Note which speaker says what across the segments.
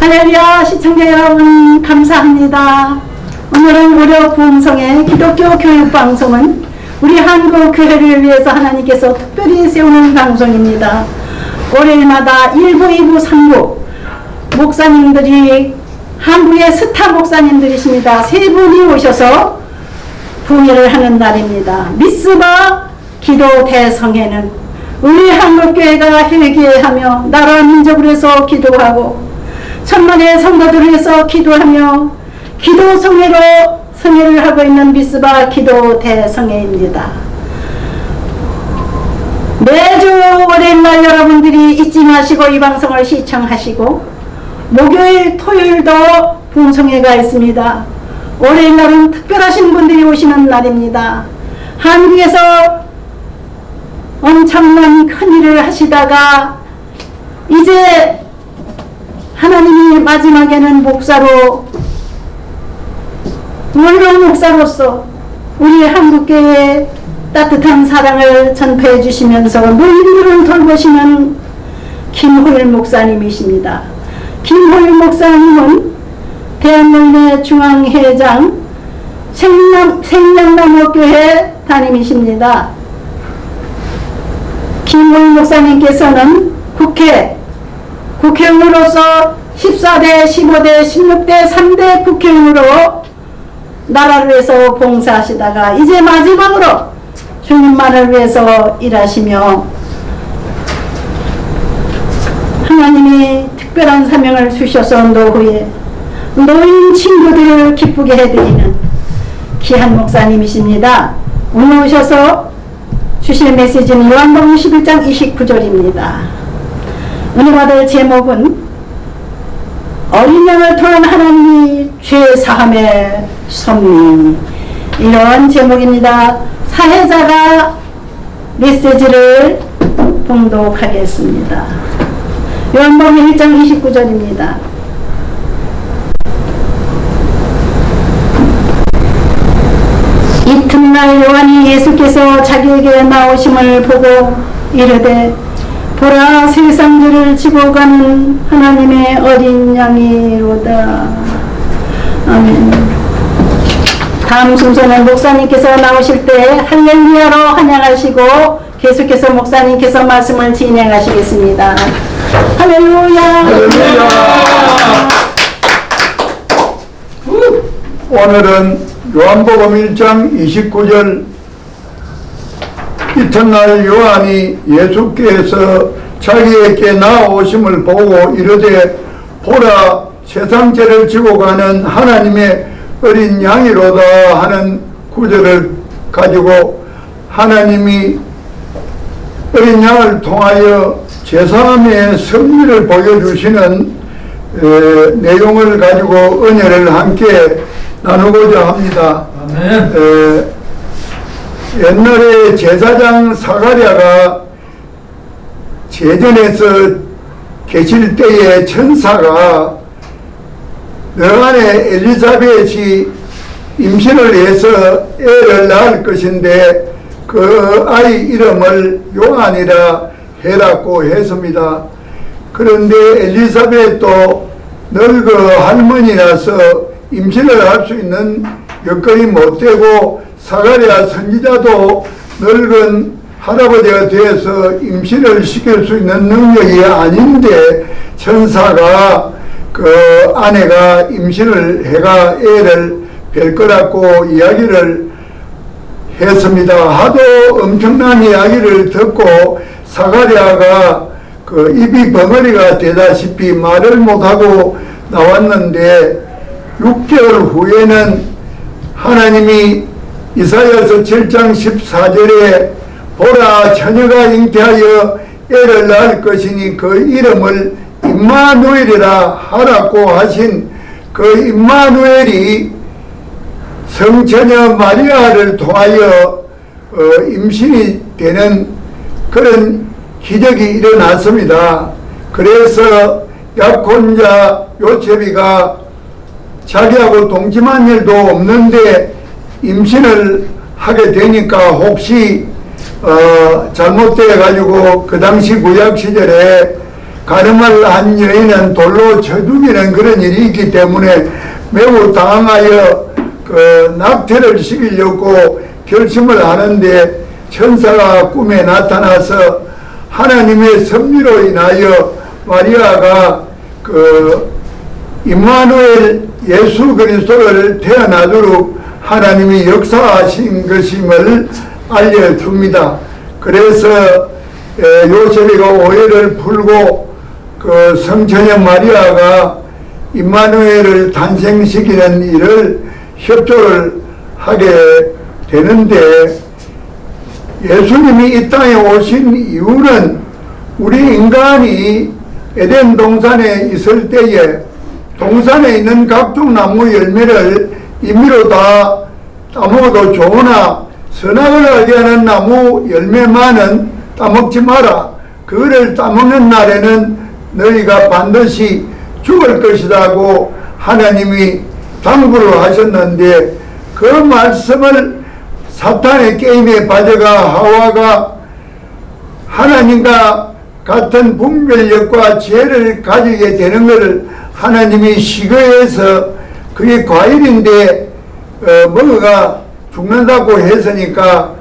Speaker 1: 할렐루야, 시청자 여러분 감사합니다. 오늘은 무료 부흥성의 기독교 교육방송은 우리 한국 교회를 위해서 하나님께서 특별히 세우는 방송입니다. 월요일마다 1부, 2부, 3부 목사님들이 한국의 스타 목사님들이십니다. 세 분이 오셔서 부흥회를 하는 날입니다. 미스바 기도 대성회는 우리 한국교회가 회개하며 나라 민족을 위해서 기도하고 천만의 성도들을 위해서 기도하며 기도 성회를 하고 있는 미스바 기도 대성회입니다. 매주 월요일날 여러분들이 잊지 마시고 이 방송을 시청하시고 목요일 토요일도 부흥성회가 있습니다. 월요일날은 특별하신 분들이 오시는 날입니다. 한국에서 엄청난 큰일을 하시다가 이제 하나님이 마지막에는 목사로 물론 목사로서 우리 한국교회에 따뜻한 사랑을 전파해 주시면서 노인들을 돌보시는 김호일 목사님이십니다. 김호일 목사님은 대한민국의 중앙회장 생명나무교회 담임이십니다. 김호일 목사님께서는 국회의원으로서 14대, 15대, 16대, 3대 국회의원으로 나라를 위해서 봉사하시다가 이제 마지막으로 주님만을 위해서 일하시며 하나님이 특별한 사명을 주셔서 노후에 노인 친구들을 기쁘게 해드리는 귀한 목사님이십니다. 오늘 오셔서 주실 메시지는 요한복음 11장 29절입니다. 은혜 받을 제목은 어린 양을 통한 하나님이 죄 사함의 섭리, 이런 제목입니다. 사회자가 메시지를 봉독하겠습니다. 요한복음 1장 29절입니다. 이튿날 요한이 예수께서 자기에게 나오심을 보고 이르되 보라, 세상 죄를 지고 가는 하나님의 어린 양이로다. 아멘. 다음 순서는 목사님께서 나오실 때 할렐루야로 환영하시고 계속해서 목사님께서 말씀을 진행하시겠습니다. 할렐루야.
Speaker 2: 할렐루야. 오늘은 요한복음 1장 29절 이튿날 요한이 예수께서 자기에게 나오심을 보고 이르되 보라, 세상 죄를 지고 가는 하나님의 어린 양이로다 하는 구절을 가지고 하나님이 어린 양을 통하여 제사함의 섭리를 보여주시는 내용을 가지고 은혜를 함께 나누고자 합니다. 아멘. 옛날에 제사장 사가랴가 제전에서 계실 때에 천사가 너 안에 엘리사벳이 임신을 해서 애를 낳을 것인데 그 아이 이름을 요한이라 해라고 했습니다. 그런데 엘리사벳도 늙어 할머니라서 임신을 할 수 있는 여건이 못 되고 사가랴 선지자도 늙은 할아버지가 되어서 임신을 시킬 수 있는 능력이 아닌데 천사가 그 아내가 임신을 해가 애를 뵐 거라고 이야기를 했습니다. 하도 엄청난 이야기를 듣고 사가랴가 그 입이 벙어리가 되다시피 말을 못하고 나왔는데 6개월 후에는 하나님이 이사야서 7장 14절에 보라, 처녀가 잉태하여 애를 낳을 것이니 그 이름을 임마누엘이라 하라고 하신 그 임마누엘이 성처녀 마리아를 통하여 임신이 되는 그런 기적이 일어났습니다. 그래서 약혼자 요셉이가 자기하고 동침한 일도 없는데 임신을 하게 되니까 혹시 잘못돼 가지고 그 당시 구약 시절에 가늠을 한 여인은 돌로 쳐 죽이는 그런 일이 있기 때문에 매우 당황하여 낙태를 시키려고 결심을 하는데 천사가 꿈에 나타나서 하나님의 섭리로 인하여 마리아가 임마누엘 예수 그리스도를 태어나도록 하나님이 역사하신 것임을 알려줍니다. 그래서 요셉이가 오해를 풀고 성처녀 마리아가 임마누엘을 탄생시키는 일을 협조를 하게 되는데, 예수님이 이 땅에 오신 이유는 우리 인간이 에덴 동산에 있을 때에 동산에 있는 각종 나무 열매를 임의로 다 따먹어도 좋으나 선악을 알게 하는 나무 열매만은 따먹지 마라. 그거를 따먹는 날에는 너희가 반드시 죽을 것이라고 하나님이 당부를 하셨는데, 그 말씀을 사탄의 게임에 빠져가 하와가 하나님과 같은 분별력과 지혜를 가지게 되는 것을 하나님이 시거해서 그게 과일인데 먹어가 죽는다고 했으니까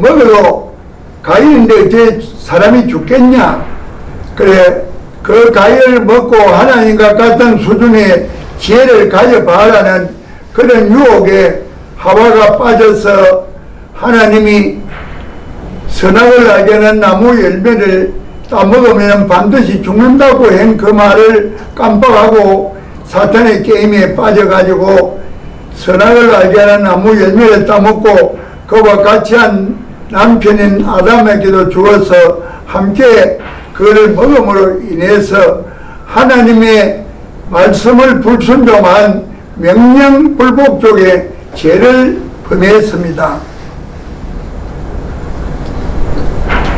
Speaker 2: 먹어도 과일인데 어째 사람이 죽겠냐. 그래 그 과일을 먹고 하나님과 같은 수준의 지혜를 가져봐라는 그런 유혹에 하와가 빠져서 하나님이 선악을 알게 하는 나무 열매를 따먹으면 반드시 죽는다고 한 그 말을 깜빡하고 사탄의 게임에 빠져가지고 선악을 알게 하는 나무 열매를 따먹고 그와 같이 한 남편인 아담에게도 주어서 함께 그를 먹음으로 인해서 하나님의 말씀을 불순종한 명령불복족의 죄를 범했습니다.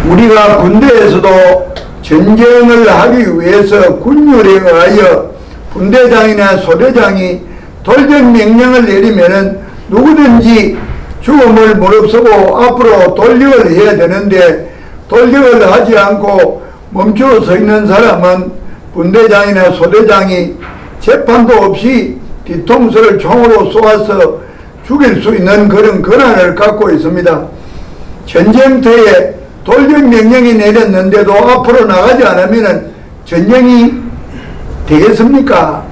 Speaker 2: 우리가 군대에서도 전쟁을 하기 위해서 군율에 의하여 분대장이나 소대장이 돌격 명령을 내리면은 누구든지 죽음을 무릅쓰고 앞으로 돌격을 해야 되는데, 돌격을 하지 않고 멈추어 서 있는 사람은 분대장이나 소대장이 재판도 없이 뒤통수를 총으로 쏘아서 죽일 수 있는 그런 권한을 갖고 있습니다. 전쟁터에 돌격 명령이 내렸는데도 앞으로 나가지 않으면 전쟁이 되겠습니까?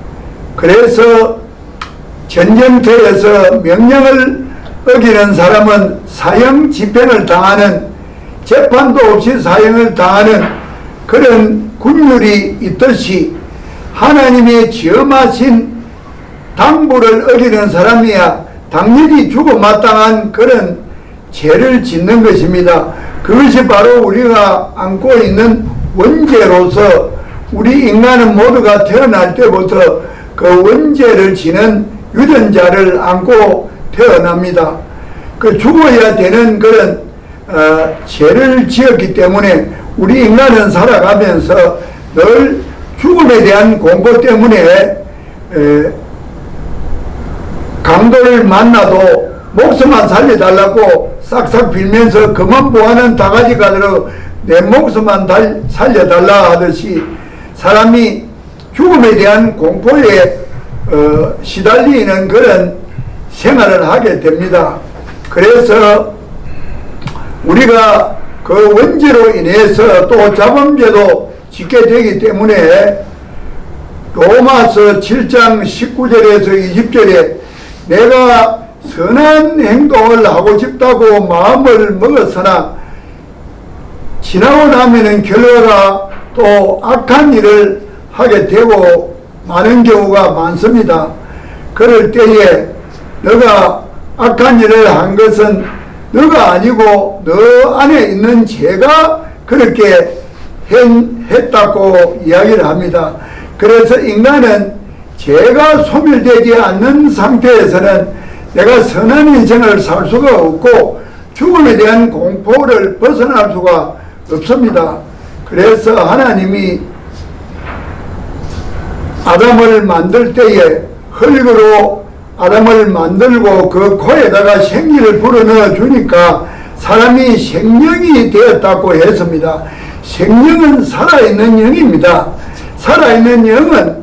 Speaker 2: 그래서 전쟁터에서 명령을 어기는 사람은 사형 집행을 당하는, 재판도 없이 사형을 당하는 그런 군율이 있듯이 하나님의 지엄하신 당부를 어기는 사람이야 당연히 죽어마땅한 그런 죄를 짓는 것입니다. 그것이 바로 우리가 안고 있는 원죄로서 우리 인간은 모두가 태어날 때부터 그 원죄를 지는 유전자를 안고 태어납니다. 그 죽어야 되는 그런 죄를 지었기 때문에 우리 인간은 살아가면서 늘 죽음에 대한 공포 때문에 강도를 만나도 목숨만 살려달라고 싹싹 빌면서 그만 보하는 다가지 가들어 내 목숨만 살려달라 하듯이 사람이 죽음에 대한 공포에 시달리는 그런 생활을 하게 됩니다. 그래서 우리가 그 원죄로 인해서 또 자범죄도 짓게 되기 때문에 로마서 7장 19절에서 20절에 내가 선한 행동을 하고 싶다고 마음을 먹었으나 지나고 나면은 결과가 또 악한 일을 하게 되고 많은 경우가 많습니다. 그럴 때에 너가 악한 일을 한 것은 너가 아니고 너 안에 있는 죄가 그렇게 했다고 이야기를 합니다. 그래서 인간은 죄가 소멸되지 않는 상태에서는 내가 선한 인생을 살 수가 없고 죽음에 대한 공포를 벗어날 수가 없습니다. 그래서 하나님이 아담을 만들 때에 흙으로 아담을 만들고 그 코에다가 생기를 불어넣어 주니까 사람이 생명이 되었다고 했습니다. 생명은 살아있는 영입니다. 살아있는 영은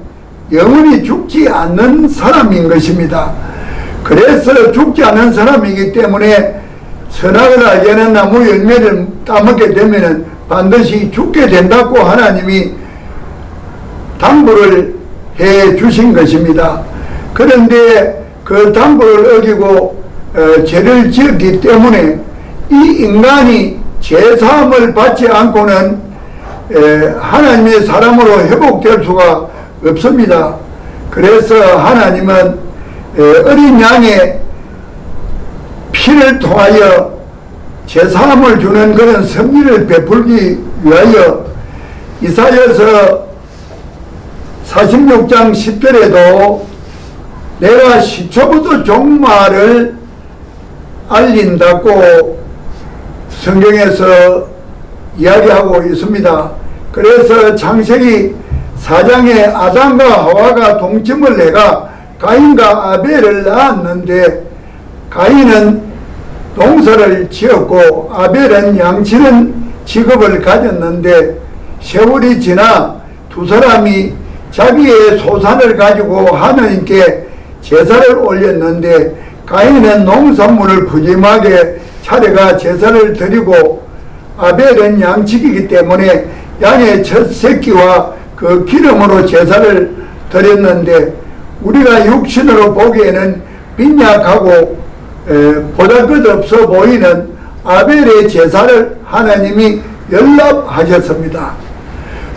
Speaker 2: 영원히 죽지 않는 사람인 것입니다. 그래서 죽지 않는 사람이기 때문에 선악을 알게 하는 나무 열매를 따먹게 되면 반드시 죽게 된다고 하나님이 당부를 해 주신 것입니다. 그런데 그 당부를 어기고 죄를 지었기 때문에 이 인간이 죄사함을 받지 않고는 하나님의 사람으로 회복될 수가 없습니다. 그래서 하나님은 어린 양의 피를 통하여 죄사함을 주는 그런 섭리를 베풀기 위하여 이사야서 46장 10절에도 내가 시초부터 종말을 알린다고 성경에서 이야기하고 있습니다. 그래서 창세기 4장에 아담과 하와가 동침을 해가 가인과 아벨을 낳았는데 가인은 농사를 지었고 아벨은 양치는 직업을 가졌는데 세월이 지나 두 사람이 자기의 소산을 가지고 하나님께 제사를 올렸는데 가인은 농산물을 푸짐하게 차려가 제사를 드리고 아벨은 양치기이기 때문에 양의 첫 새끼와 그 기름으로 제사를 드렸는데 우리가 육신으로 보기에는 빈약하고 보잘것없어 보이는 아벨의 제사를 하나님이 연락하셨습니다.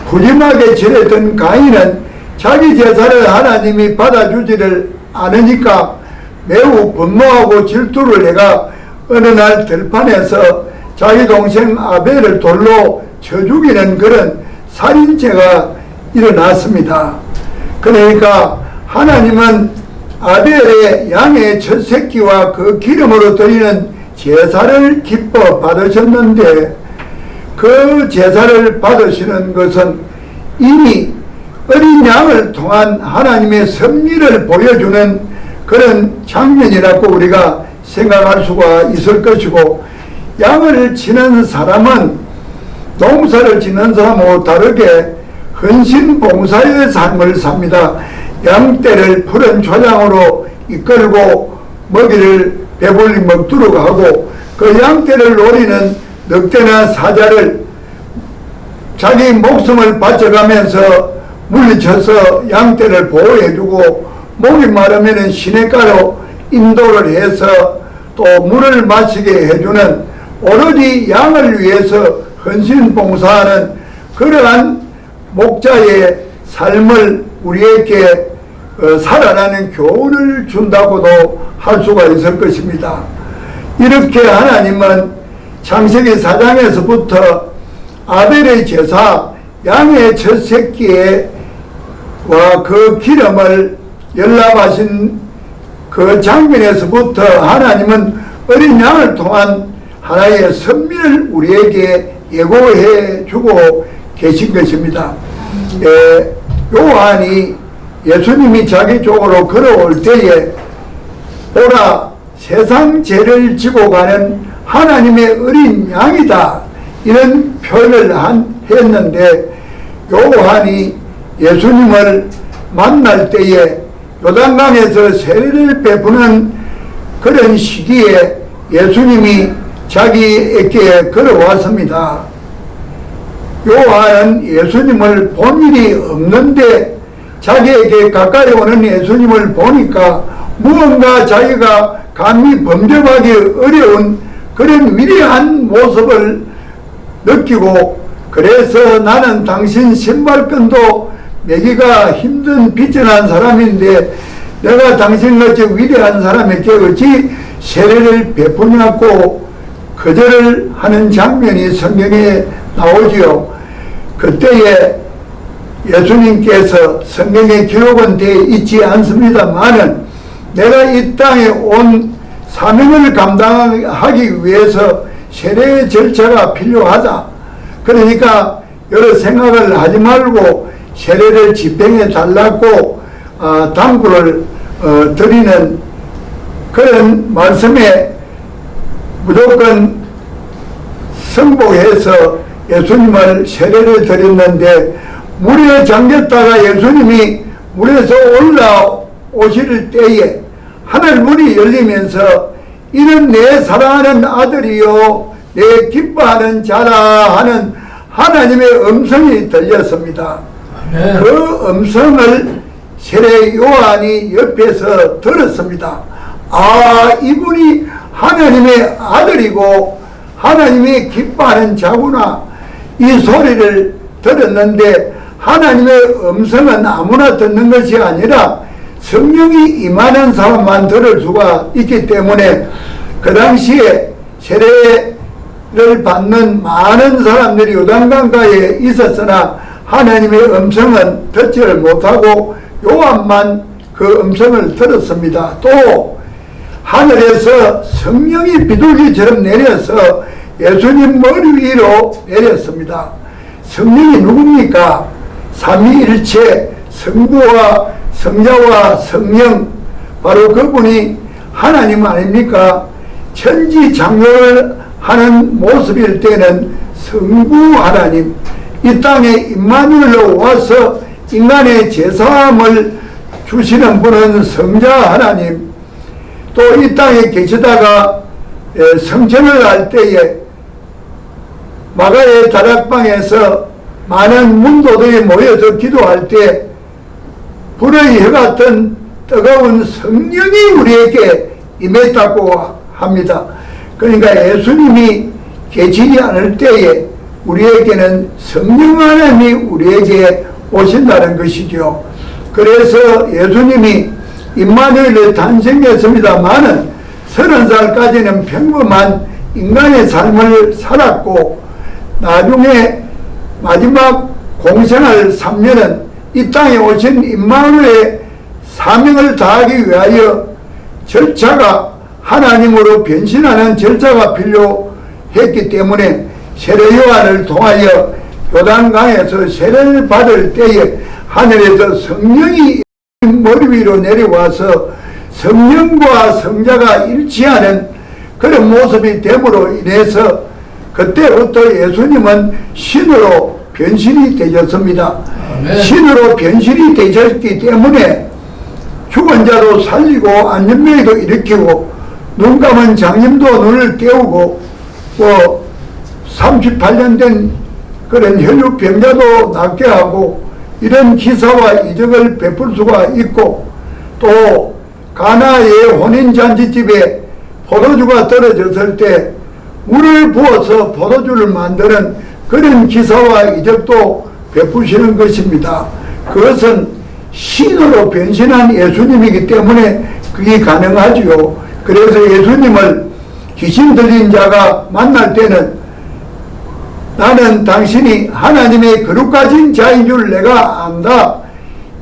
Speaker 2: 푸짐하게 지냈던 가인은 자기 제사를 하나님이 받아주지를 않으니까 매우 분노하고 질투를 해가 어느 날 들판에서 자기 동생 아벨을 돌로 쳐 죽이는 그런 살인죄가 일어났습니다. 그러니까 하나님은 아벨의 양의 첫 새끼와 그 기름으로 드리는 제사를 기뻐 받으셨는데 그 제사를 받으시는 것은 이미 어린 양을 통한 하나님의 섭리를 보여주는 그런 장면이라고 우리가 생각할 수가 있을 것이고, 양을 치는 사람은 농사를 짓는 사람하고 다르게 헌신봉사의 삶을 삽니다. 양떼를 푸른 초장으로 이끌고 먹이를 배불리 먹도록 하고, 그 양떼를 노리는 늑대나 사자를 자기 목숨을 바쳐가면서 물리쳐서 양떼를 보호해주고, 목이 마르면 시냇가로 인도를 해서 또 물을 마시게 해주는, 오로지 양을 위해서 헌신봉사하는 그러한 목자의 삶을 우리에게 살아나는 교훈을 준다고도 할 수가 있을 것입니다. 이렇게 하나님은 창세기 4장에서부터 아벨의 제사, 양의 첫 새끼와 그 기름을 연락하신 그 장면에서부터 하나님은 어린 양을 통한 하나의 선미를 우리에게 예고해 주고 계신 것입니다. 요한이 예수님이 자기 쪽으로 걸어올 때에 보라, 세상 죄를 지고 가는 하나님의 어린 양이다, 이런 표현을 했는데, 요한이 예수님을 만날 때에 요단강에서 세례를 베푸는 그런 시기에 예수님이 자기에게 걸어왔습니다. 요한은 예수님을 본 일이 없는데 자기에게 가까이 오는 예수님을 보니까 무언가 자기가 감히 범접하기 어려운 그런 위대한 모습을 느끼고, 그래서 나는 당신 신발끈도 매기가 힘든 비천한 사람인데 내가 당신같이 위대한 사람에게 어찌 세례를 베푸냐고 거절을 하는 장면이 성경에 나오지요. 그때에 예수님께서, 성경에 기록은 되어 있지 않습니다만은, 내가 이 땅에 온 사명을 감당하기 위해서 세례의 절차가 필요하다, 그러니까 여러 생각을 하지 말고 세례를 집행해 달라고 당부를 드리는 그런 말씀에 무조건 승복해서 예수님을 세례를 드렸는데 물에 잠겼다가 예수님이 물에서 올라오실 때에 하늘 문이 열리면서 이는 내 사랑하는 아들이요 내 기뻐하는 자라 하는 하나님의 음성이 들렸습니다.
Speaker 3: 아멘.
Speaker 2: 그 음성을 세례 요한이 옆에서 들었습니다. 아, 이분이 하나님의 아들이고 하나님이 기뻐하는 자구나. 이 소리를 들었는데 하나님의 음성은 아무나 듣는 것이 아니라 성령이 임하는 사람만 들을 수가 있기 때문에 그 당시에 세례를 받는 많은 사람들이 요단강가에 있었으나 하나님의 음성은 듣지를 못하고 요한만 그 음성을 들었습니다. 또 하늘에서 성령이 비둘기처럼 내려서 예수님 머리 위로 내렸습니다. 성령이 누굽니까? 삼위일체 성부와 성자와 성령, 바로 그분이 하나님 아닙니까? 천지창조를 하는 모습일 때는 성부 하나님, 이 땅에 임마누엘로 와서 인간의 죄사함을 주시는 분은 성자 하나님, 또 이 땅에 계시다가 성천을 할 때에 마가의 다락방에서 많은 문도들이 모여서 기도할 때 불의 혀 같은 뜨거운 성령이 우리에게 임했다고 합니다. 그러니까 예수님이 계시지 않을 때에 우리에게는 성령 하나님이 우리에게 오신다는 것이죠. 그래서 예수님이 임마누엘을 탄생했습니다마는 30살까지는 평범한 인간의 삶을 살았고 나중에 마지막 공생활 3년은 이 땅에 오신 임마누엘의 사명을 다하기 위하여 절차가 하나님으로 변신하는 절차가 필요했기 때문에 세례 요한을 통하여 요단강에서 세례를 받을 때에 하늘에서 성령이 머리 위로 내려와서 성령과 성자가 일치하는 그런 모습이 됨으로 인해서 그때부터 예수님은 신으로 변신이 되셨습니다.
Speaker 3: 아멘.
Speaker 2: 신으로 변신이 되셨기 때문에 죽은 자도 살리고 안전병이도 일으키고 눈 감은 장님도 눈을 떼우고 38년 된 그런 혈육병자도 낫게 하고 이런 기사와 이적을 베풀 수가 있고 또 가나의 혼인잔치집에 포도주가 떨어졌을 때 물을 부어서 포도주를 만드는 그런 기사와 이적도 베푸시는 것입니다. 그것은 신으로 변신한 예수님이기 때문에 그게 가능하지요. 그래서 예수님을 귀신 들린 자가 만날 때는 나는 당신이 하나님의 거룩 가진 자인 줄 내가 안다.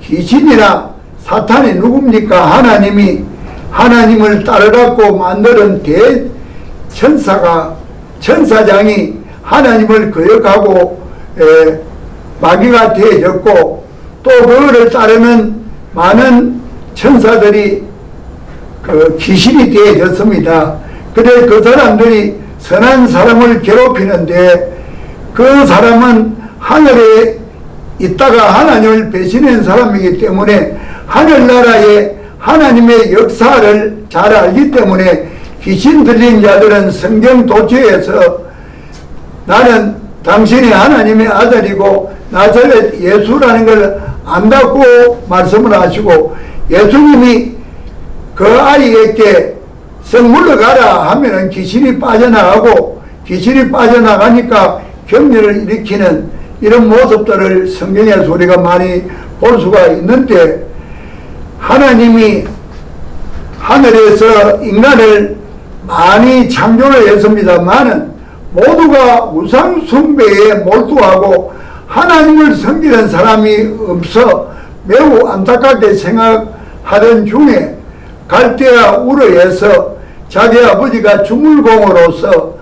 Speaker 2: 귀신이나 사탄이 누굽니까? 하나님이 하나님을 따라갖고 만드는 천사장이 하나님을 거역하고 마귀가 되어졌고 또 그거를 따르는 많은 천사들이 그 귀신이 되어졌습니다. 그래 그 사람들이 선한 사람을 괴롭히는데 그 사람은 하늘에 있다가 하나님을 배신한 사람이기 때문에 하늘나라의 하나님의 역사를 잘 알기 때문에 귀신 들린 자들은 성경 도처에서 나는 당신이 하나님의 아들이고 나사렛 예수라는 걸 안다고 말씀을 하시고 예수님이 그 아이에게 썩 물러가라 하면은 귀신이 빠져나가고 귀신이 빠져나가니까 격려를 일으키는 이런 모습들을 성경에서 우리가 많이 볼 수가 있는데 하나님이 하늘에서 인간을 많이 창조를 했습니다만은 모두가 우상 숭배에 몰두하고 하나님을 섬기는 사람이 없어 매우 안타깝게 생각하던 중에 갈대아 우르에서 자기 아버지가 주물공으로서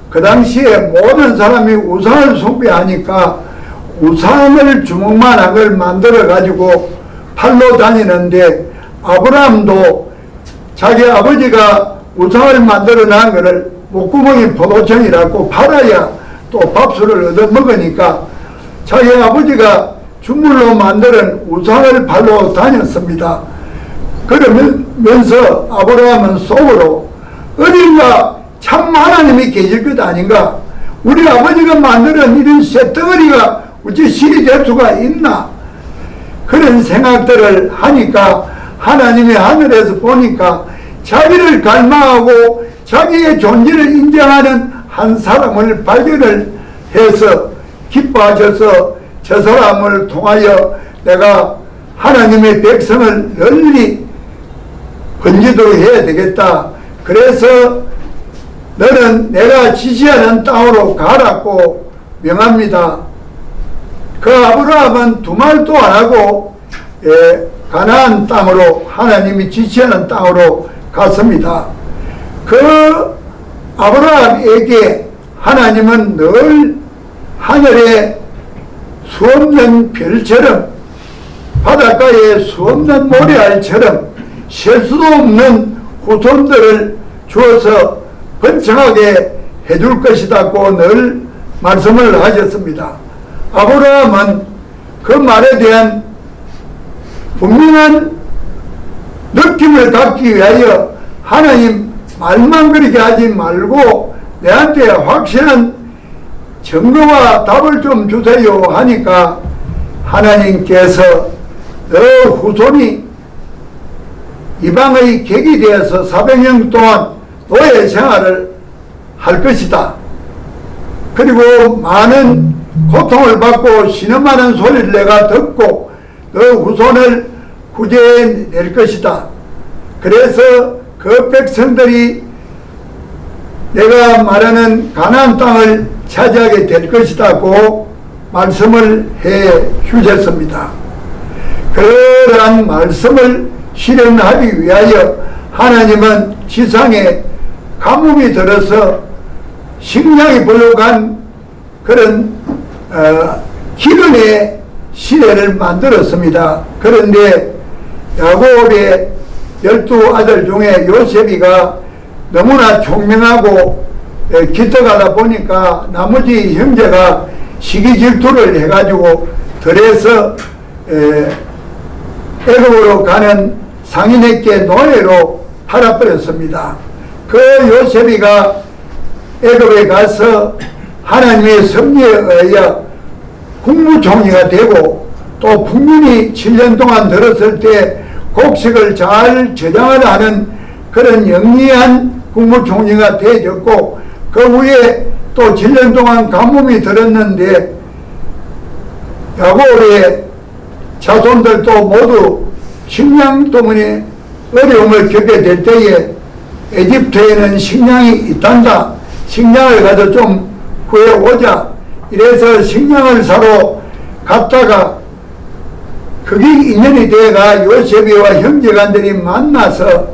Speaker 2: 그 당시에 모든 사람이 우상을 숭배하니까 우상을 주먹만한 만들어 가지고 팔로 다니는데 아브라함도 자기 아버지가 우상을 만들어 놓은 것을 목구멍이 포도청이라고 팔아야 또 밥술을 얻어먹으니까 자기 아버지가 주물로 만드는 우상을 팔러 다녔습니다. 그러면서 아브라함은 속으로 어딘가 참 하나님이 계실 것 아닌가, 우리 아버지가 만드는 이런 쇳덩어리가 어찌 신이 될 수가 있나, 그런 생각들을 하니까 하나님이 하늘에서 보니까 자기를 갈망하고 자기의 존재를 인정하는 한 사람을 발견을 해서 기뻐하셔서 저 사람을 통하여 내가 하나님의 백성을 널리 번지도록 해야 되겠다. 그래서 너는 내가 지시하는 땅으로 가라고 명합니다. 그 아브라함은 두 말도 안 하고 가나안 땅으로, 하나님이 지시하는 땅으로 갔습니다. 그 아브라함에게 하나님은 늘 하늘에 수없는 별처럼, 바닷가에 수없는 모래알처럼 셀 수도 없는 후손들을 주어서 번창하게 해줄 것이라고 늘 말씀을 하셨습니다. 아브라함은 그 말에 대한 분명한 느낌을 갖기 위하여 하나님 말만 그렇게 하지 말고 내한테 확실한 증거와 답을 좀 주세요 하니까 하나님께서 너 후손이 이방의 객이 되어서 400년 동안 노예 생활을 할 것이다. 그리고 많은 고통을 받고 신음하는 소리를 내가 듣고 너 후손을 구제해낼 것이다. 그래서 그 백성들이 내가 말하는 가나안 땅을 차지하게 될 것이라고 말씀을 해 주셨습니다. 그러한 말씀을 실현하기 위하여 하나님은 지상에 가뭄이 들어서 식량이 부족한 그런 기근의 시대를 만들었습니다. 그런데 야곱의 12아들 중에 요셉이가 너무나 총명하고 기특하다 보니까 나머지 형제가 시기 질투를 해가지고 들에서 애굽으로 가는 상인에게 노예로 팔아버렸습니다. 그 요셉이가 애굽에 가서 하나님의 섭리에 의하여 국무총리가 되고 또 국민이 7년 동안 들었을 때 곡식을 잘 저장을 하는 그런 영리한 국무총리가 되어졌고, 그 후에 또 7년 동안 가뭄이 들었는데 야곱의 자손들도 모두 식량 때문에 어려움을 겪게 될 때에 에집트에는 식량이 있단다, 식량을 가서 좀 구해오자, 이래서 식량을 사러 갔다가 그게 인연이 되어가 요셉이와 형제간들이 만나서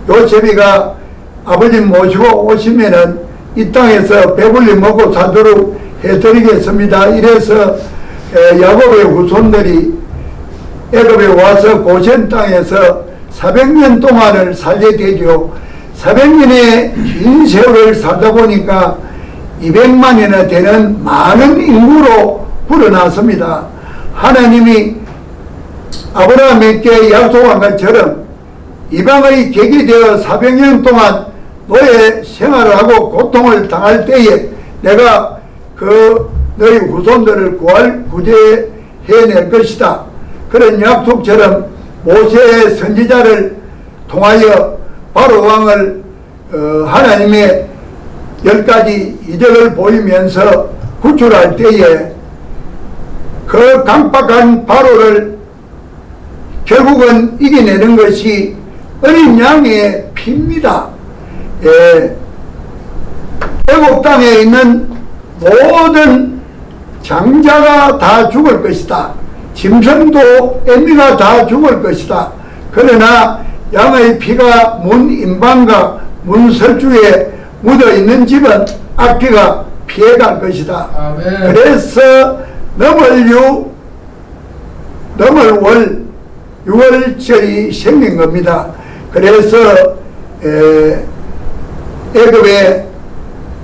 Speaker 2: 요셉이가 아버지 모시고 오시면은 이 땅에서 배불리 먹고 사도록 해드리겠습니다. 이래서 야곱의 후손들이 애굽에 와서 고센 땅에서 400년 동안을 살게 되죠. 400년의 긴 세월을 살다 보니까 200만이나 되는 많은 인구로 불어났습니다. 하나님이 아브라함에게 약속한 것처럼 이방의 객이 되어 400년 동안 노예 생활을 하고 고통을 당할 때에 내가 그 너희 후손들을 구제해낼 것이다. 그런 약속처럼 모세의 선지자를 통하여 바로 왕을 하나님의 10가지 이적을 보이면서 구출할 때에 그 강박한 바로를 결국은 이겨내는 것이 어린 양의 피입니다. 애국 땅에 있는 모든 장자가 다 죽을 것이다. 짐승도 애미가 다 죽을 것이다. 그러나 양의 피가 문 임방과 문 설주에 묻어 있는 집은 악귀가 피해갈 것이다. 아멘. 그래서 넘을 월 6월절이 생긴 겁니다. 그래서 애굽에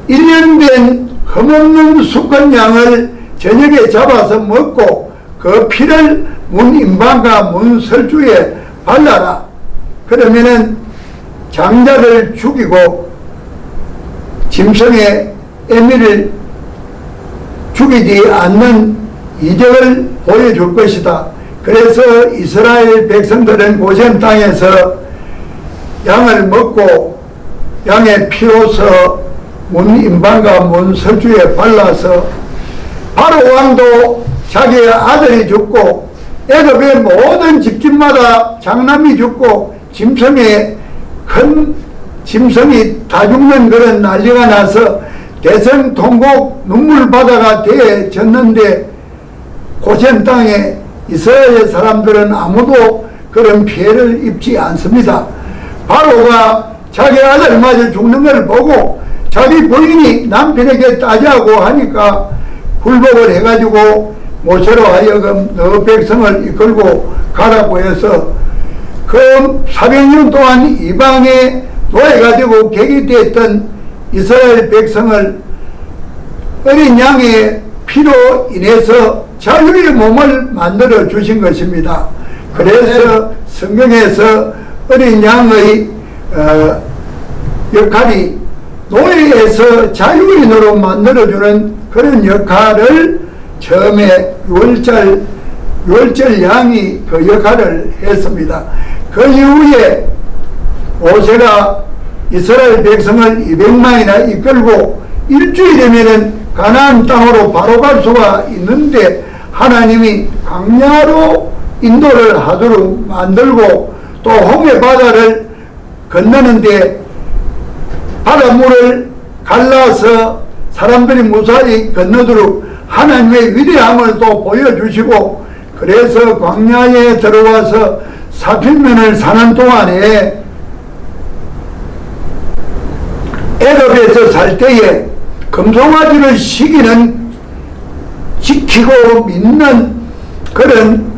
Speaker 2: 1년 된 흠없는 수컷 양을 저녁에 잡아서 먹고 그 피를 문 임방과 문 설주에 발라라. 그러면은 장자를 죽이고 짐승의 애미를 죽이지 않는 이적을 보여줄 것이다. 그래서 이스라엘 백성들은 고센 땅에서 양을 먹고 양의 피로서 문 임방과 문 설주에 발라서 바로 왕도 자기의 아들이 죽고 애굽의 모든 집집마다 장남이 죽고 큰 짐승이 다 죽는 그런 난리가 나서 대성통곡 눈물바다가 되어졌는데 고센 땅에 이스라엘 사람들은 아무도 그런 피해를 입지 않습니다. 바로가 자기 아들마저 죽는 걸 보고 자기 부인이 남편에게 따지하고 하니까 굴복을 해가지고 모세로 하여금 너 백성을 이끌고 가라고 해서 그 400년 동안 이방에 놓여가지고 객이되었던 이스라엘 백성을 어린 양의 피로 인해서 자유의 몸을 만들어 주신 것입니다. 그래서 성경에서 어린 양의 역할이 노예에서 자유인으로 만들어주는 그런 역할을 처음에 유월절 양이 그 역할을 했습니다. 그 이후에 모세가 이스라엘 백성을 200만이나 이끌고 일주일이면은 가나안 땅으로 바로 갈 수가 있는데 하나님이 광야로 인도를 하도록 만들고 또 홍해 바다를 건너는데 바닷물을 갈라서 사람들이 무사히 건너도록 하나님의 위대함을 또 보여주시고 그래서 광야에 들어와서 40년을 사는 동안에 애굽에서 살 때에 금송아지를 지키고 믿는 그런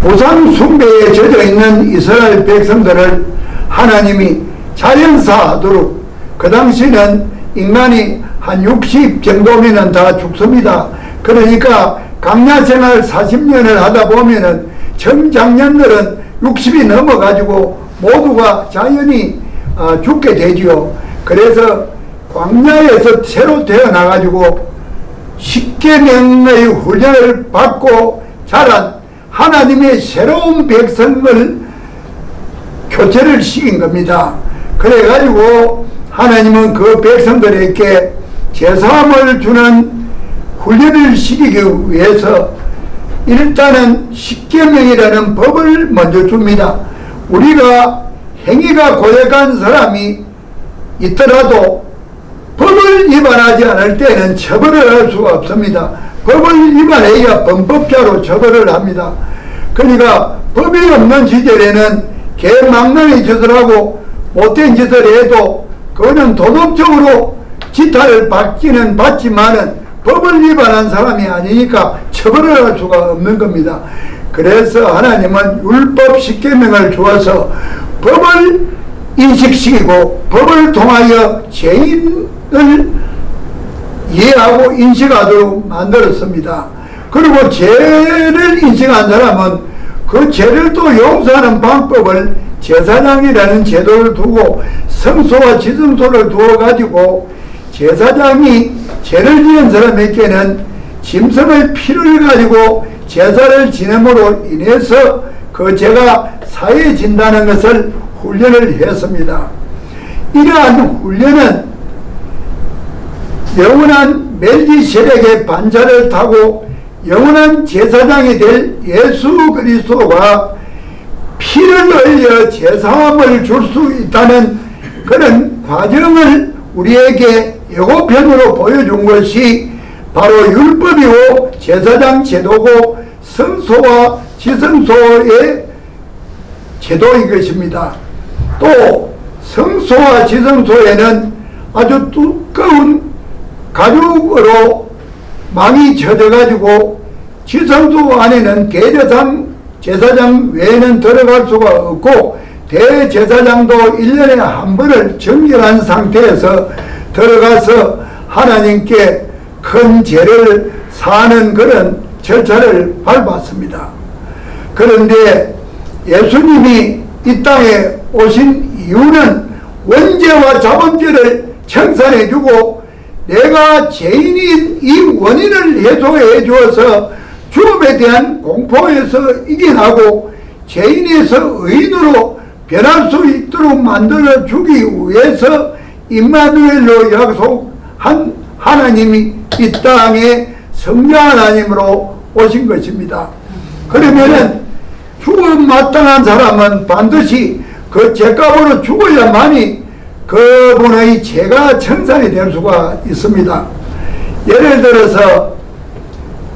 Speaker 2: 우상 숭배에 젖어 있는 이스라엘 백성들을 하나님이 자연사하도록 그 당시는 인간이 한 60 정도면은 다 죽습니다. 그러니까 광야생활 40년을 하다 보면은 청장년들은 60이 넘어가지고 모두가 자연히 죽게 되지요. 그래서 광야에서 새로 태어나가지고 십계명의 훈련을 받고 자란 하나님의 새로운 백성을 교체를 시킨 겁니다. 그래가지고 하나님은 그 백성들에게 제사함을 주는 훈련을 시키기 위해서 일단은 십계명이라는 법을 먼저 줍니다. 우리가 행위가 고약한 사람이 있더라도 법을 위반하지 않을 때는 처벌을 할 수가 없습니다. 법을 위반해야 범법자로 처벌을 합니다. 그러니까 법이 없는 시절에는 개망령의 짓을 하고 못된 짓을 해도 그거는 도덕적으로 지탄을 받기는 받지만은 법을 위반한 사람이 아니니까 처벌을 할 수가 없는 겁니다. 그래서 하나님은 율법 십계명을 주어서 법을 인식시키고 법을 통하여 죄인을 이해하고 인식하도록 만들었습니다. 그리고 죄를 인식한 사람은 그 죄를 또 용서하는 방법을 제사장이라는 제도를 두고 성소와 지성소를 두어 가지고 제사장이 죄를 지은 사람에게는 짐승의 피를 가지고 제사를 지냄으로 인해서 그 죄가 사해진다는 것을 훈련을 했습니다. 이러한 훈련은 영원한 멜기세덱의 반차를 타고 영원한 제사장이 될 예수 그리스도가 피를 흘려 제사함을 줄 수 있다는 그런 과정을 우리에게 예고편으로 보여준 것이 바로 율법이고 제사장 제도고 성소와 지성소의 제도인 것입니다. 또 성소와 지성소에는 아주 두꺼운 가죽으로 망이 쳐져 가지고 지성소 안에는 대제사장 외에는 들어갈 수가 없고 대제사장도 1년에 한 번을 정결한 상태에서 들어가서 하나님께 큰 죄를 사는 그런 절차를 밟았습니다. 그런데 예수님이 이 땅에 오신 이유는 원죄와 자범죄를 청산해주고 내가 죄인인 이 원인을 해소해 주어서 죽음에 대한 공포에서 이겨나고 죄인에서 의인으로 변할 수 있도록 만들어 주기 위해서 임마누엘로 약속한 하나님이 이 땅에 성자 하나님으로 오신 것입니다. 그러면은 죽음 마땅한 사람은 반드시 그 죄값으로 죽어야만이 그분의 죄가 청산이 될 수가 있습니다. 예를 들어서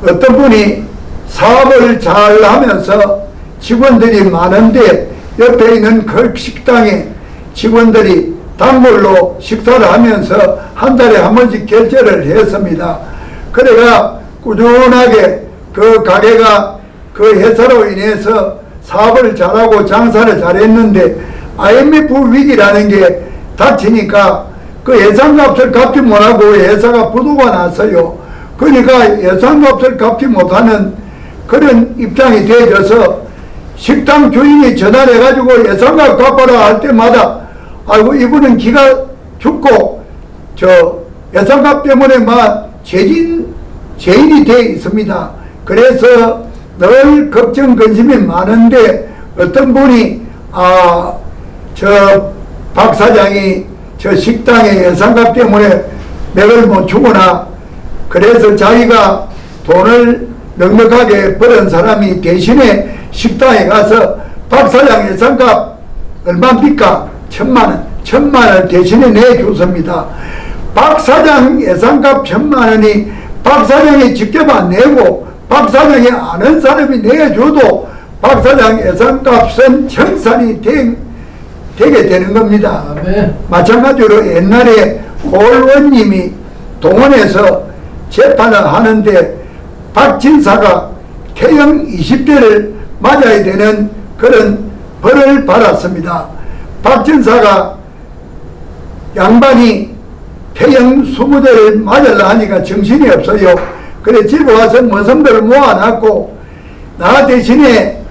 Speaker 2: 어떤 분이 사업을 잘 하면서 직원들이 많은데 옆에 있는 그 식당에 직원들이 단골로 식사를 하면서 한 달에 한 번씩 결제를 했습니다. 그래가 꾸준하게 그 가게가 그 회사로 인해서 사업을 잘하고 장사를 잘했는데 IMF 위기라는 게 닥치니까 그 예상값을 갚지 못하고 회사가 부도가 났어요. 그러니까 예상값을 갚지 못하는 그런 입장이 되어져서 식당 주인이 전화를 해가지고 예상값 갚아라 할 때마다 아이고 이분은 기가 죽고 저 예상값 때문에 막 죄인이 되어 있습니다. 그래서 늘 걱정 근심이 많은데 어떤 분이 저 박 사장이 저 식당의 예상값 때문에 맥을 못 추구나 그래서 자기가 돈을 넉넉하게 벌은 사람이 대신에 식당에 가서 박 사장 예상값 얼마입니까? 1,000만 원 대신에 내줬습니다. 박 사장 예상값 1,000만 원이 박 사장이 직접 안 내고 박 사장이 아는 사람이 내줘도 박 사장 예상값은 청산이 되게 되는 겁니다. 아멘. 마찬가지로 옛날에 고을원님이 동원해서 재판을 하는데 박 진사가 태형 20대를 맞아야 되는 그런 벌을 받았습니다. 박 진사가 양반이 태형 20대를 맞으려 하니까 정신이 없어요. 그래 집에 와서 머선배를 모아놨고 나 대신에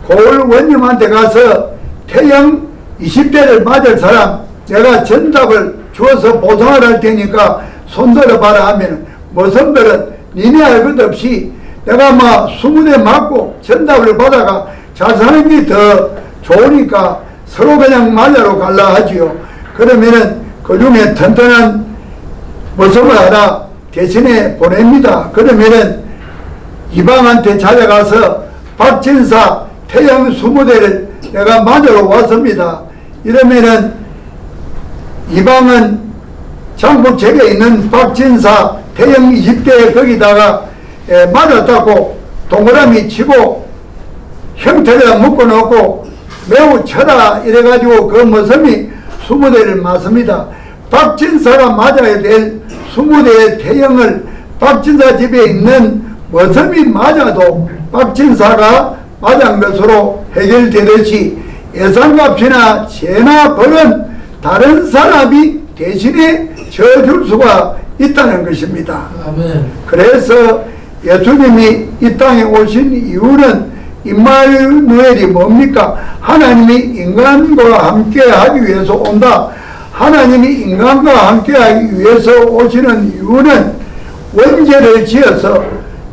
Speaker 2: 고을원님한테 가서 태형 20대를 맞을 사람 내가 전답을 주어서 보상을 할 테니까 손들어 봐라 하면 머선배는 니네 할 것 없이 내가 막 20대 맞고 전답을 받아가 잘 사는 게 더 좋으니까 서로 그냥 맞으러 갈라 하지요. 그러면은 그 중에 튼튼한 머선을 하나 대신에 보냅니다. 그러면은 이방한테 찾아가서 박진사 태형 20대를 내가 맞으러 왔습니다. 이러면은 이방은 장부책에 있는 박진사 태형 20대 거기다가 맞았다고 동그라미 치고 형태를 묶어놓고 매우 쳐라 이래가지고 그 머슴이 20대를 맞습니다. 박진사가 맞아야 될 20대의 태형을 박진사 집에 있는 머슴이 맞아도 박진사가 맞은 것으로 해결되듯이 예상값이나 죄나 벌은 다른 사람이 대신에 져줄 수가 있다는 것입니다. 아멘. 그래서 예수님이 이 땅에 오신 이유는 임마누엘이 뭡니까? 하나님이 인간과 함께 하기 위해서 온다. 하나님이 인간과 함께 하기 위해서 오시는 이유는 원죄를 지어서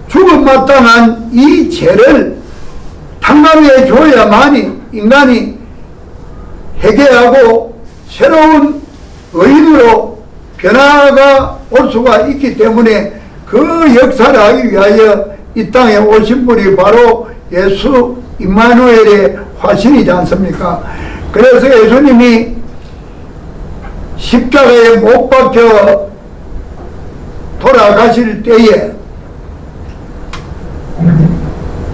Speaker 2: 죽음 마땅한 이 죄를 탕감해 줘야만이 인간이 회개하고 새로운 의인으로 변화가 올 수가 있기 때문에 그 역사를 하기 위하여 이 땅에 오신 분이 바로 예수 임마누엘의 화신이지 않습니까? 그래서 예수님이 십자가에 못 박혀 돌아가실 때에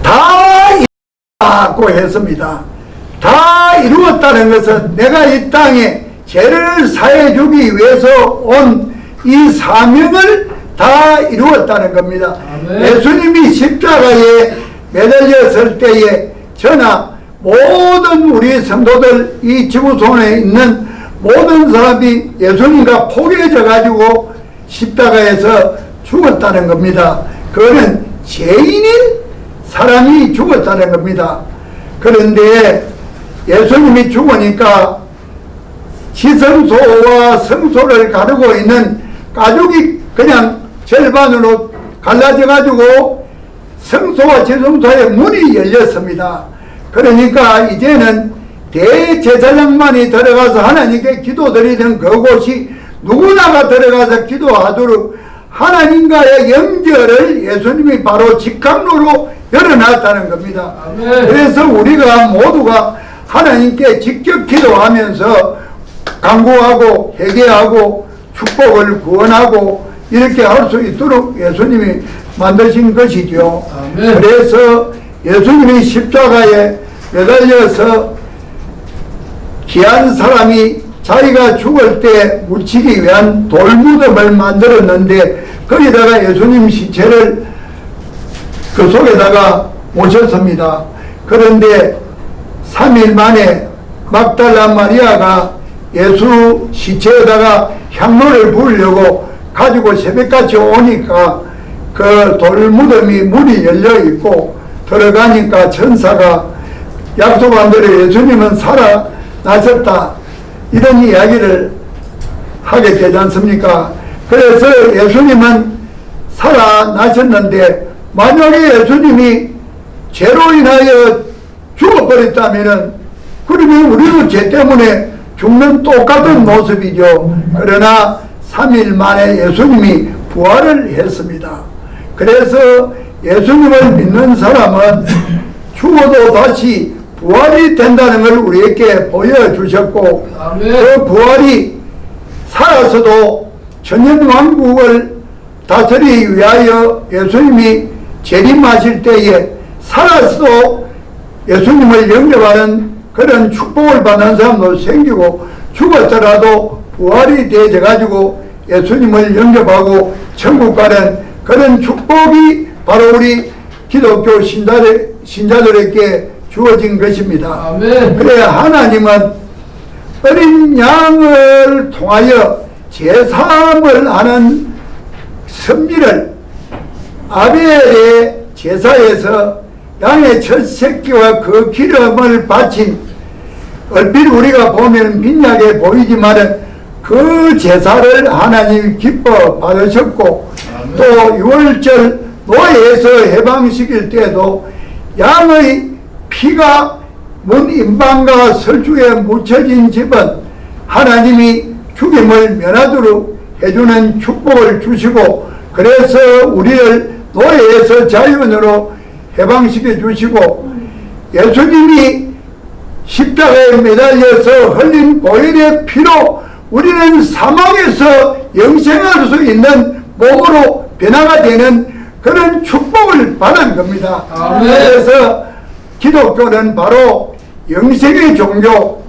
Speaker 2: 다 이루었다고 했습니다. 다 이루었다는 것은 내가 이 땅에 죄를 사해 주기 위해서 온 이 사명을 다 이루었다는 겁니다. 아멘. 예수님이 십자가에 매달렸을 때에 저나 모든 우리 성도들, 이 지구촌에 있는 모든 사람이 예수님과 포개져 가지고 십자가에서 죽었다는 겁니다. 그거는 죄인인 사람이 죽었다는 겁니다. 그런데 예수님이 죽으니까 지성소와 성소를 가르고 있는 가죽이 그냥 절반으로 갈라져 가지고 성소와 지성소의 문이 열렸습니다. 그러니까 이제는 대제사장만이 들어가서 하나님께 기도드리는 그곳이 누구나가 들어가서 기도하도록 하나님과의 연결을 예수님이 바로 직항로로 열어놨다는 겁니다. 아멘. 그래서 우리가 모두가 하나님께 직접 기도하면서 간구하고 회개하고 축복을 구원하고 이렇게 할 수 있도록 예수님이 만드신 것이죠. 아멘. 그래서 예수님이 십자가에 매달려서 귀한 사람이 자기가 죽을 때 묻히기 위한 돌무덤을 만들었는데 거기다가 예수님 시체를 그 속에다가 모셨습니다. 그런데 3일 만에 막달라 마리아가 예수 시체에다가 향로를 부으려고 가지고 새벽같이 오니까 그 돌무덤이 문이 열려 있고 들어가니까 천사가 약속한 대로 예수님은 살아나셨다 이런 이야기를 하게 되지 않습니까? 그래서 예수님은 살아나셨는데 만약에 예수님이 죄로 인하여 죽어버렸다면 그러면 우리도 죄 때문에 죽는 똑같은 모습이죠. 그러나 3일 만에 예수님이 부활을 했습니다. 그래서 예수님을 믿는 사람은 죽어도 다시 부활이 된다는 걸 우리에게 보여주셨고 그 부활이 살아서도 천년왕국을 다스리기 위하여 예수님이 재림하실 때에 살아서도 예수님을 영접하는 그런 축복을 받는 사람도 생기고 죽었더라도 부활이 되어 가지고 예수님을 영접하고 천국 가는 그런 축복이 바로 우리 기독교 신자들에게 주어진 것입니다. 아멘. 그래야 하나님은 어린 양을 통하여 제사함을 하는 선비를 아벨의 제사에서 양의 첫 새끼와 그 기름을 바친 얼핏 우리가 보면 빈약해 보이지만 그 제사를 하나님이 기뻐 받으셨고 또 6월절 노예에서 해방시킬 때도 양의 피가 문 임방과 설주에 묻혀진 집은 하나님이 죽임을 면하도록 해주는 축복을 주시고 그래서 우리를 노예에서 자유인으로 해방시켜 주시고 예수님이 십자가에 매달려서 흘린 보혈의 피로 우리는 사망에서 영생할 수 있는 몸으로 변화가 되는 그런 축복을 받은 겁니다. 아멘. 그래서 기독교는 바로 영생의 종교,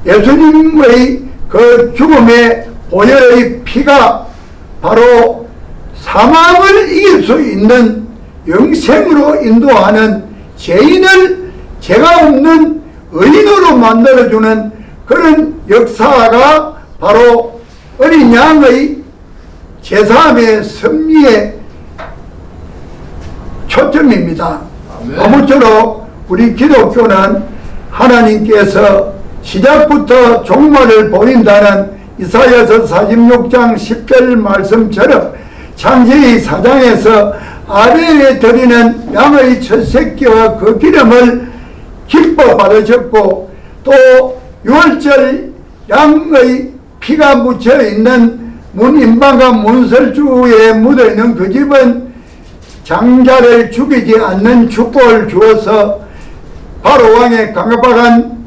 Speaker 2: 예수님의 그 죽음의 보혈의 피가 바로 사망을 이길 수 있는 영생으로 인도하는 죄인을 죄가 없는 의인으로 만들어주는 그런 역사가 바로 어린 양의 제사함의 섭리의 초점입니다. 아무쪼록 우리 기독교는 하나님께서 시작부터 종말을 보인다는 이사야서 46장 10절 말씀처럼 창세기 4장에서 아벨에 드리는 양의 첫 새끼와 그 기름을 기뻐 받으셨고 또 6월절 양의 피가 묻혀 있는 문임방과 문설주에 묻어 있는 그 집은 장자를 죽이지 않는 축복을 주어서 바로 왕의 강박한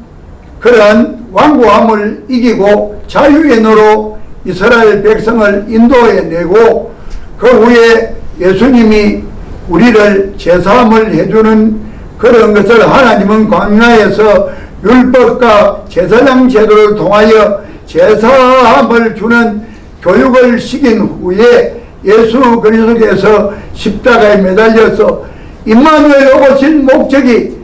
Speaker 2: 그러한 완고함을 이기고 자유인으로 이스라엘 백성을 인도해내고 그 후에 예수님이 우리를 제사함을 해주는 그런 것을 하나님은 광야에서 율법과 제사장 제도를 통하여 제사함을 주는 교육을 시킨 후에 예수 그리스도께서 십자가에 매달려서 임마누엘 오신 목적이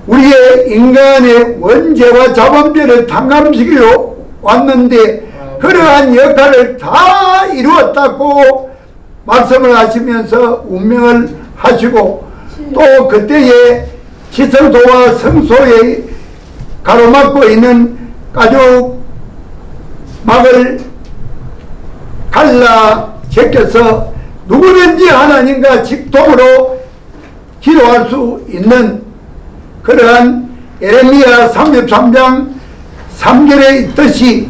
Speaker 2: 우리의 인간의 원죄와 자본별을 탕감시키러 왔는데 그러한 역할을 다 이루었다고 말씀을 하시면서 운명을 하시고 또 그때에 지성소와 성소에 가로막고 있는 가죽막을 갈라 제껴서 누구든지 하나님과 직통으로 기도할 수 있는 그러한 예레미야 33장 3절에 있듯이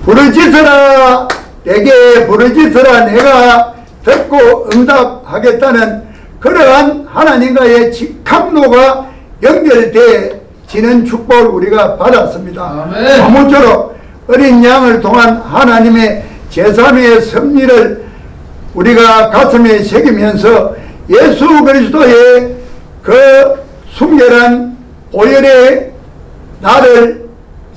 Speaker 2: 부르짖으라 내게 부르짖으라 내가 듣고 응답하겠다는 그러한 하나님과의 직함로가 연결되어지는 축복을 우리가 받았습니다. 아무쪼록 어린 양을 통한 하나님의 제3의 섭리를 우리가 가슴에 새기면서 예수 그리스도의 그 순결한 보혈의 나를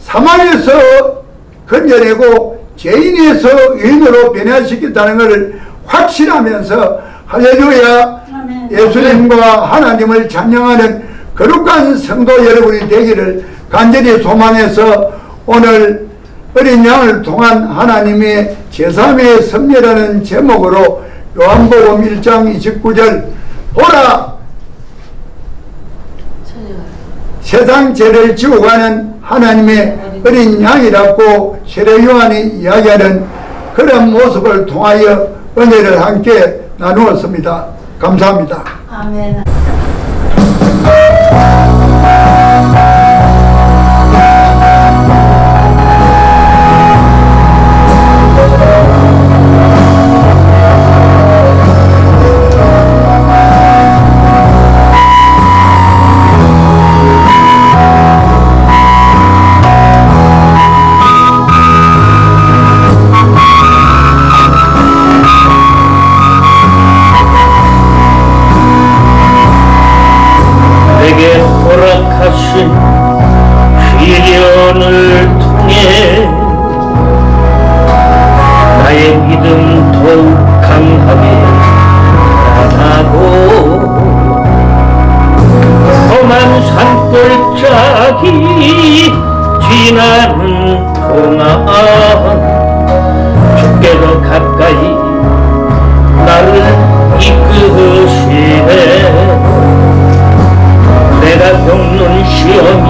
Speaker 2: 사망에서 건져내고 죄인에서 의인으로 변화시켰다는 것을 확신하면서 할렐루야 예수님과 하나님을 찬양하는 거룩한 성도 여러분이 되기를 간절히 소망해서 오늘 어린 양을 통한 하나님의 제3의 섭리라는 제목으로 요한복음 1장 29절 보라 세상 죄를 지고 가는 하나님의 어린 양이라고 세례 요한이 이야기하는 그런 모습을 통하여 은혜를 함께 나누었습니다. 감사합니다.
Speaker 1: 아멘.
Speaker 3: 시련을 통해 나의 믿음 더욱 강하게 자라나고 험한 산골짜기 지나는 동안 주께서 가까이 나를 이끄시네. 내가 겪는 시험이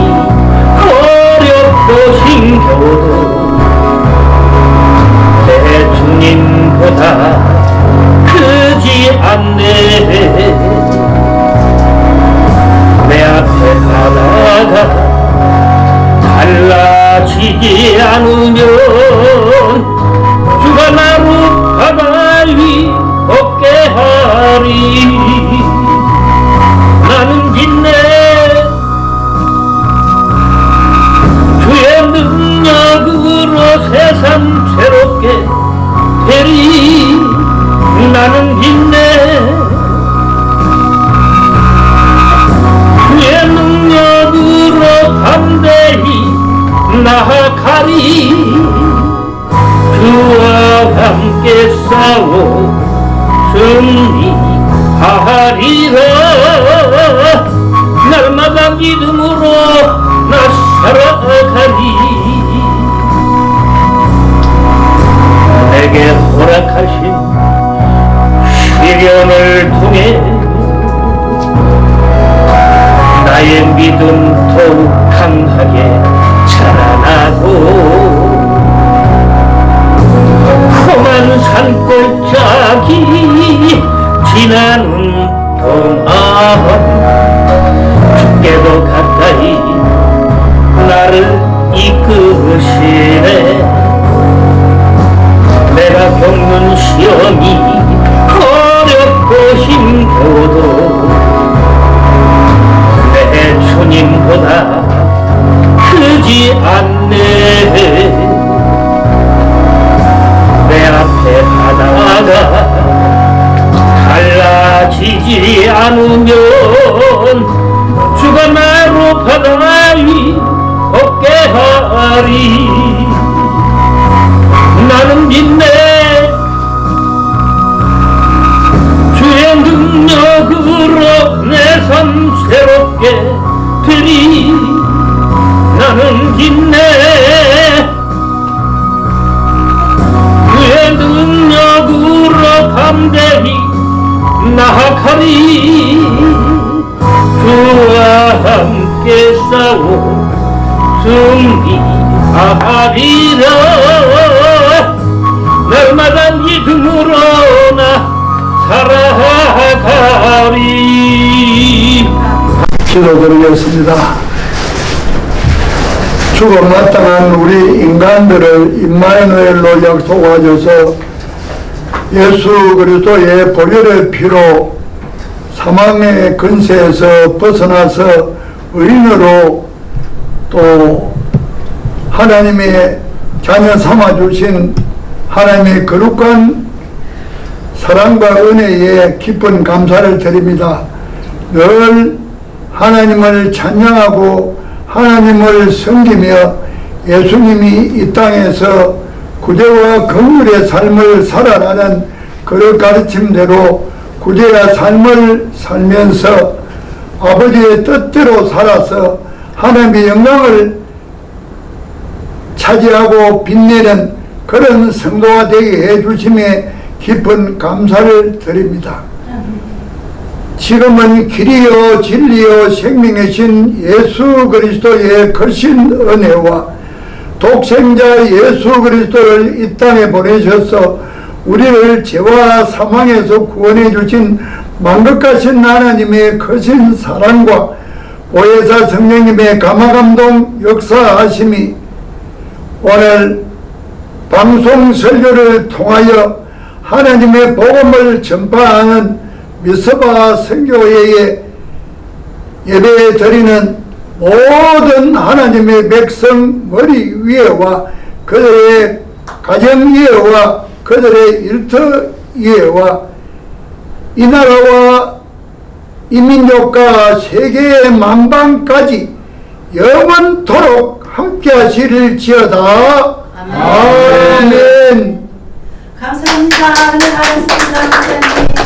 Speaker 3: 어렵고 힘겨워도 내 주님보다 크지 않네. 내 앞에 바다가 달라지지 않으면 주가 나로 바다 위 걷게 하리. 나는 빛내 주의 능력으로 세상 새롭게 되리. 나는 빛내 주의 능력으로 담대히 나아가리. 주와 함께 싸워 승리하리라. 날마다 믿음으로 나 살아가리. 내게 허락하신 시련을 통해 나의 믿음 더욱 강하게 자라나고 험한 산골짜기 지나는 동안 주께도 가까이 나를 이끄시네. 내가 겪는 시험이 어렵고 힘겨워도 내 주님보다 크지 않네. 내 앞에 바다가 달라지지 않으면 주가 나로 바다 위 걷게 하리. 나는 믿네 주의 능력으로 내 삶 새롭게 되리. 섬긴네 그의 능력으로 담대히 나아가리 주와 함께 싸워 승리하리라 날마다 믿음으로 나 살아가리.
Speaker 2: 기도드리겠습니다. 죽음 마땅한 우리 인간들을 임마누엘로 약속하셔서 예수 그리스도의 보혈의 피로 사망의 근세에서 벗어나서 의인으로 또 하나님의 자녀 삼아주신 하나님의 거룩한 사랑과 은혜에 깊은 감사를 드립니다. 늘 하나님을 찬양하고 하나님을 섬기며 예수님이 이 땅에서 구제와 긍휼의 삶을 살아가는 그런 가르침대로 구제와 삶을 살면서 아버지의 뜻대로 살아서 하나님의 영광을 차지하고 빛내는 그런 성도가 되게 해주심에 깊은 감사를 드립니다. 지금은 길이요 진리요 생명이신 예수 그리스도의 크신 은혜와 독생자 예수 그리스도를 이 땅에 보내셔서 우리를 죄와 사망에서 구원해 주신 만극하신 하나님의 크신 사랑과 보혜사 성령님의 감화감동 역사하심이 오늘 방송 설교를 통하여 하나님의 복음을 전파하는 미스바 선교회에 예배 드리는 모든 하나님의 백성 머리 위에와 그들의 가정 위에와 그들의 일터 위에와 이 나라와 이 민족과 세계의 만방까지 영원토록 함께 하시릴지어다. 아멘.
Speaker 1: 감사합니다. 은혜 받았습니다. 목사님.